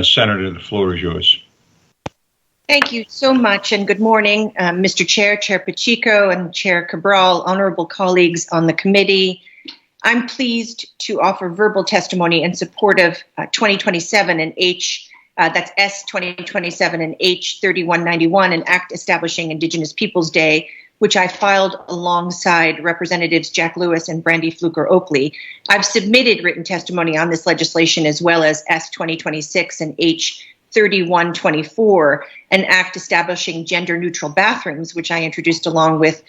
Senator, the floor is yours. Thank you so much, and good morning, Mr. Chair, Chair Pacheco, and Chair Cabral, honorable colleagues on the committee. I'm pleased to offer verbal testimony in support of 2027 and that's S 2027 and H 3191, an act establishing Indigenous Peoples Day, which I filed alongside Representatives Jack Lewis and Brandy Fluker-Oakley. I've submitted written testimony on this legislation as well as S 2026 and H 3124, an act establishing gender-neutral bathrooms, which I introduced along with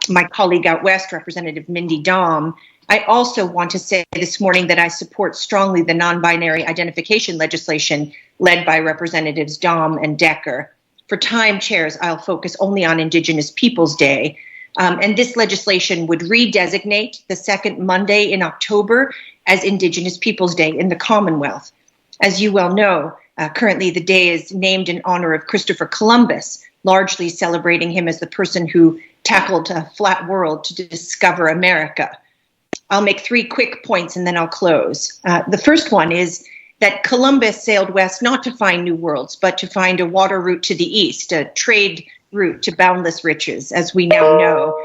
my colleague out west, Representative Mindy Dom. I also want to say this morning that I support strongly the non-binary identification legislation led by Representatives Dom and Decker. For time, chairs, I'll focus only on Indigenous Peoples Day. And this legislation would redesignate the second Monday in October as Indigenous Peoples Day in the Commonwealth. As you well know, currently the day is named in honor of Christopher Columbus, largely celebrating him as the person who tackled a flat world to discover America. I'll make three quick points and then I'll close. The first one is that Columbus sailed west not to find new worlds, but to find a water route to the east, a trade route to boundless riches, as we now know.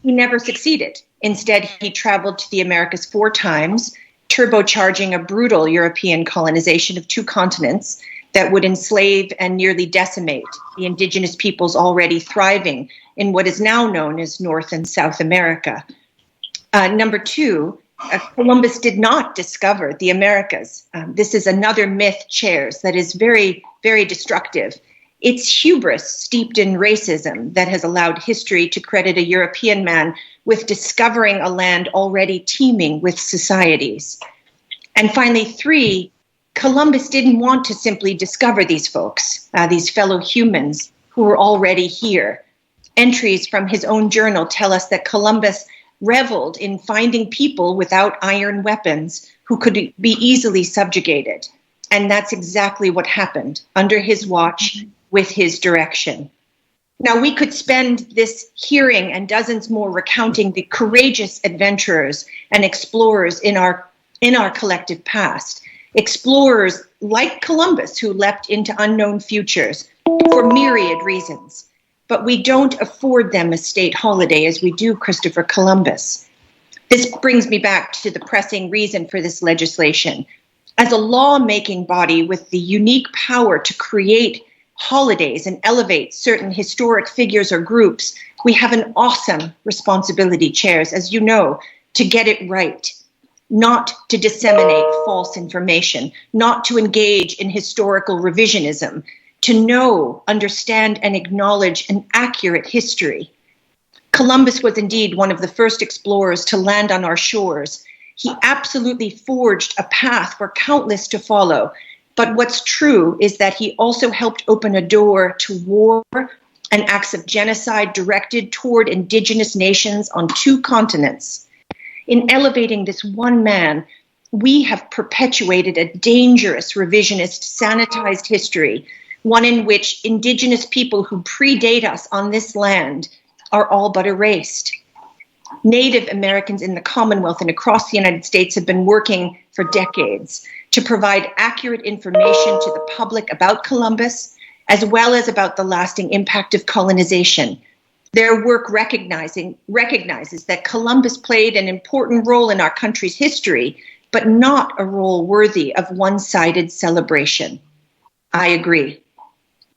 He never succeeded. Instead, he traveled to the Americas 4 times, turbocharging a brutal European colonization of 2 continents that would enslave and nearly decimate the indigenous peoples already thriving in what is now known as North and South America. Number 2, Columbus did not discover the Americas. This is another myth, chairs, that is very, very destructive. It's hubris steeped in racism that has allowed history to credit a European man with discovering a land already teeming with societies. And finally, 3, Columbus didn't want to simply discover these folks, these fellow humans who were already here. Entries from his own journal tell us that Columbus reveled in finding people without iron weapons who could be easily subjugated. And that's exactly what happened under his watch with his direction. Now, we could spend this hearing and dozens more recounting the courageous adventurers and explorers in our collective past. Explorers like Columbus who leapt into unknown futures for myriad reasons. But we don't afford them a state holiday as we do Christopher Columbus. This brings me back to the pressing reason for this legislation. As a lawmaking body with the unique power to create holidays and elevate certain historic figures or groups, we have an awesome responsibility, chairs, as you know, to get it right, not to disseminate false information, not to engage in historical revisionism, to know, understand, and acknowledge an accurate history. Columbus was indeed one of the first explorers to land on our shores. He absolutely forged a path for countless to follow. But what's true is that he also helped open a door to war and acts of genocide directed toward indigenous nations on 2 continents. In elevating this one man, we have perpetuated a dangerous, revisionist, sanitized history, one in which indigenous people who predate us on this land are all but erased. Native Americans in the Commonwealth and across the United States have been working for decades to provide accurate information to the public about Columbus, as well as about the lasting impact of colonization. Their work recognizes that Columbus played an important role in our country's history, but not a role worthy of one-sided celebration. I agree.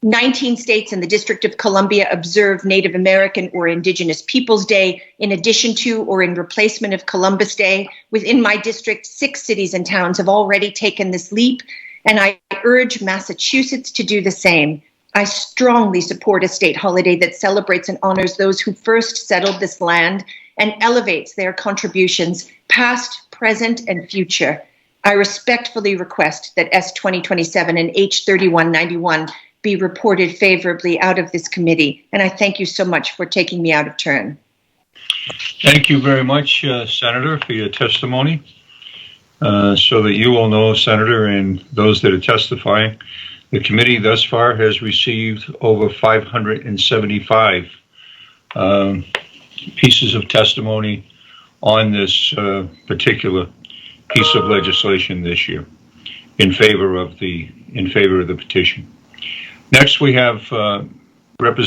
19 states and the District of Columbia observe Native American or Indigenous Peoples Day in addition to or in replacement of Columbus Day. Within my district, 6 cities and towns have already taken this leap, and I urge Massachusetts to do the same. I strongly support a state holiday that celebrates and honors those who first settled this land and elevates their contributions, past, present, and future. I respectfully request that S 2027 and H 3191 be reported favorably out of this committee. And I thank you so much for taking me out of turn. Thank you very much, Senator, for your testimony. So that you all know, Senator, and those that are testifying, the committee thus far has received over 575 pieces of testimony on this particular piece of legislation this year. in favor of the petition. Next, we have Representative